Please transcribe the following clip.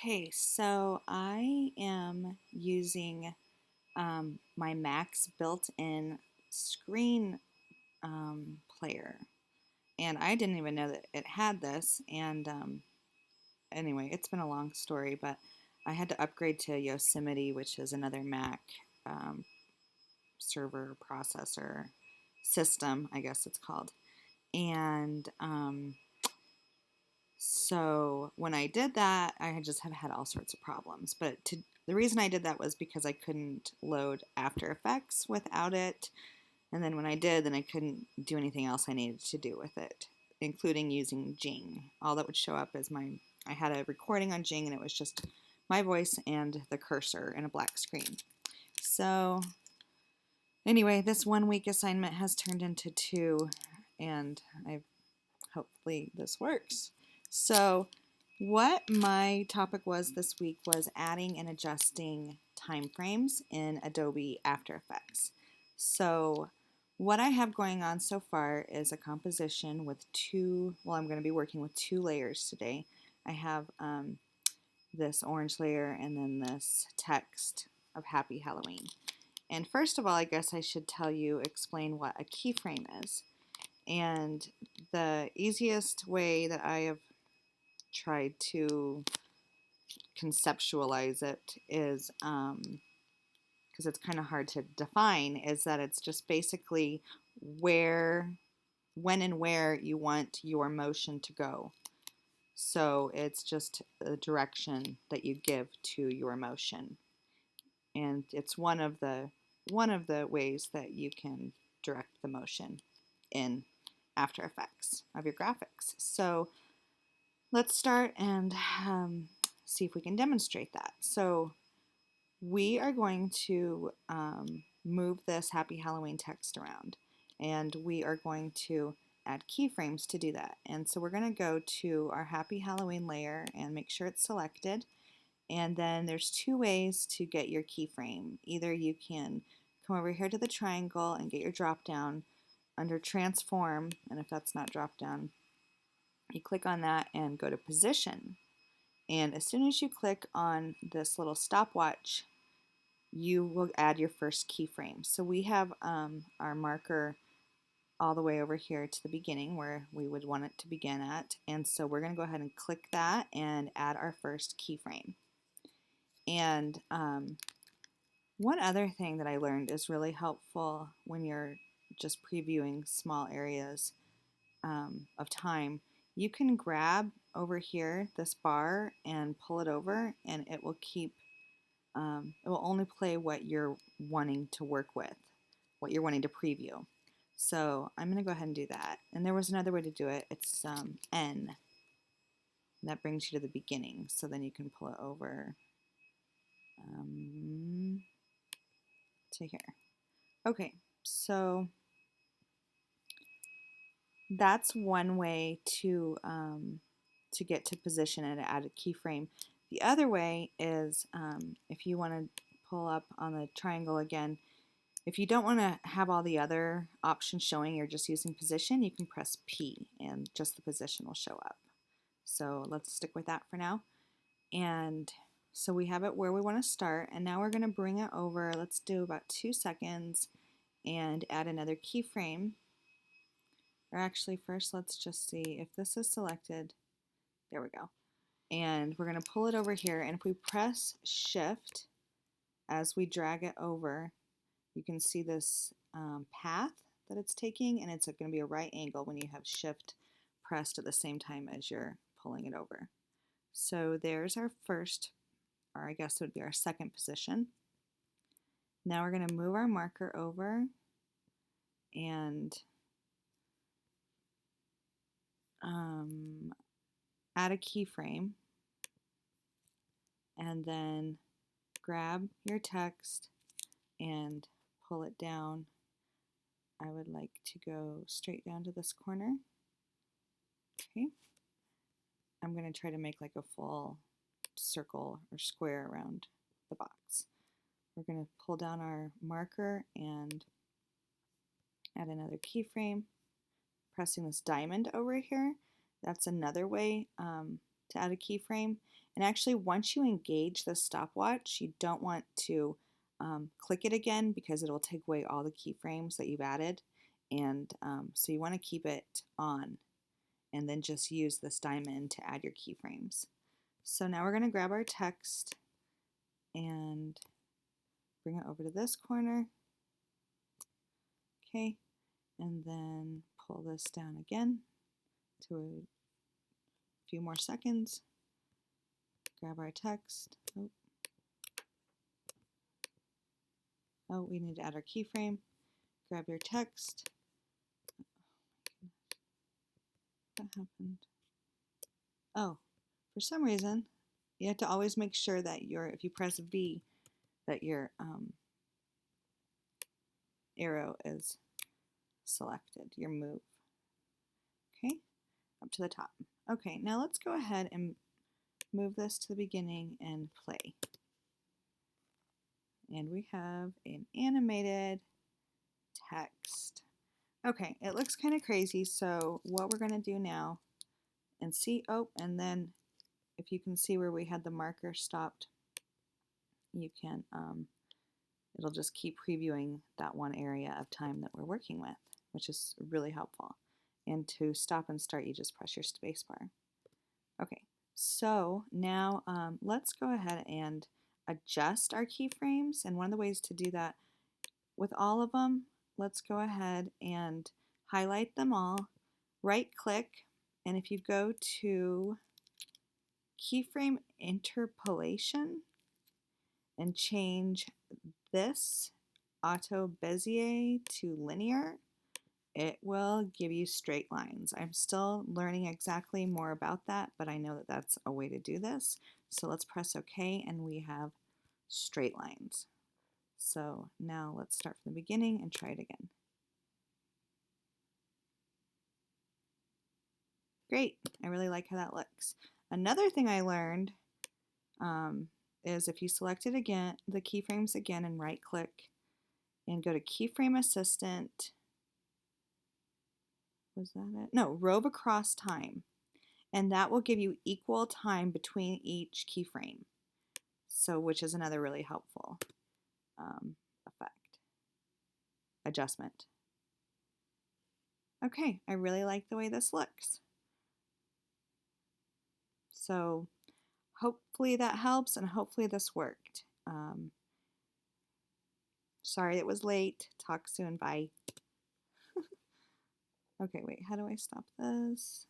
Okay, so I am using my Mac's built-in screen player, and I didn't even know that it had this. And anyway, it's been a long story, but I had to upgrade to Yosemite, which is another Mac um, server processor system, I guess it's called. And So when I did that, I just have had all sorts of problems. The reason I did that was because I couldn't load After Effects without it. And then when I did, then I couldn't do anything else I needed to do with it, including using Jing. All that would show up is I had a recording on Jing and it was just my voice and the cursor in a black screen. So anyway, this 1 week assignment has turned into two, and hopefully this works. So what my topic was this week was adding and adjusting time frames in Adobe After Effects. So what I have going on so far is a composition with I'm going to be working with two layers today. I have this orange layer and then this text of Happy Halloween. And first of all, I guess I should explain what a keyframe is. And the easiest way that I have tried to conceptualize it is because it's kind of hard to define, is that it's just basically when and where you want your motion to go. So it's just the direction that you give to your motion, and it's one of the ways that you can direct the motion in After Effects of your graphics. So let's start and see if we can demonstrate that. So we are going to move this Happy Halloween text around, and we are going to add keyframes to do that. And so we're going to go to our Happy Halloween layer and make sure it's selected. And then there's two ways to get your keyframe. Either you can come over here to the triangle and get your drop down under transform, and if that's not drop down, you click on that and go to position. And as soon as you click on this little stopwatch, you will add your first keyframe. So we have our marker all the way over here to the beginning where we would want it to begin at. And so we're going to go ahead and click that and add our first keyframe. And one other thing that I learned is really helpful when you're just previewing small areas of time. You can grab over here this bar and pull it over, and it will it will only play what you're wanting to work with, what you're wanting to preview. So I'm going to go ahead and do that. And there was another way to do it. It's N. That brings you to the beginning. So then you can pull it over to here. Okay, so that's one way to get to position and add a keyframe. The other way is if you want to pull up on the triangle again, if you don't want to have all the other options showing, you're just using position, you can press P and just the position will show up. So let's stick with that for now. And so we have it where we want to start, and now we're going to bring it over. Let's do about 2 seconds and add another keyframe. Or actually, first let's just see if this is selected. There we go. And we're going to pull it over here, and if we press shift as we drag it over, you can see this path that it's taking, and it's going to be a right angle when you have shift pressed at the same time as you're pulling it over. So there's our first, or I guess it would be our second position. Now we're going to move our marker over and add a keyframe, and then grab your text and pull it down. I would like to go straight down to this corner. Okay. I'm going to try to make like a full circle or square around the box. We're going to pull down our marker and add another keyframe, pressing this diamond over here. That's another way to add a keyframe. And actually, once you engage the stopwatch, you don't want to click it again because it'll take away all the keyframes that you've added. And so you want to keep it on and then just use this diamond to add your keyframes. So now we're going to grab our text and bring it over to this corner. Okay, and then pull this down again to a few more seconds. Grab our text. Oh, we need to add our keyframe. Grab your text. What happened? Oh, for some reason, you have to always make sure that if you press V, that your arrow is selected, your move. Okay, up to the top. Okay, now let's go ahead and move this to the beginning and play. And we have an animated text. Okay, it looks kind of crazy, so what we're going to do now and see, and then if you can see where we had the marker stopped, you can, it'll just keep previewing that one area of time that we're working with, which is really helpful. And to stop and start, you just press your space bar. Okay, so now let's go ahead and adjust our keyframes. And one of the ways to do that with all of them, let's go ahead and highlight them all, right click, and if you go to keyframe interpolation and change this auto Bezier to linear, it will give you straight lines. I'm still learning exactly more about that, but I know that that's a way to do this. So let's press OK, and we have straight lines. So now let's start from the beginning and try it again. Great, I really like how that looks. Another thing I learned is if you select it again, the keyframes again, and right click and go to keyframe assistant, was that it? No, rove across time. And that will give you equal time between each keyframe. So, which is another really helpful adjustment. Okay, I really like the way this looks. So hopefully that helps, and hopefully this worked. Sorry it was late. Talk soon. Bye. Okay, wait, how do I stop this?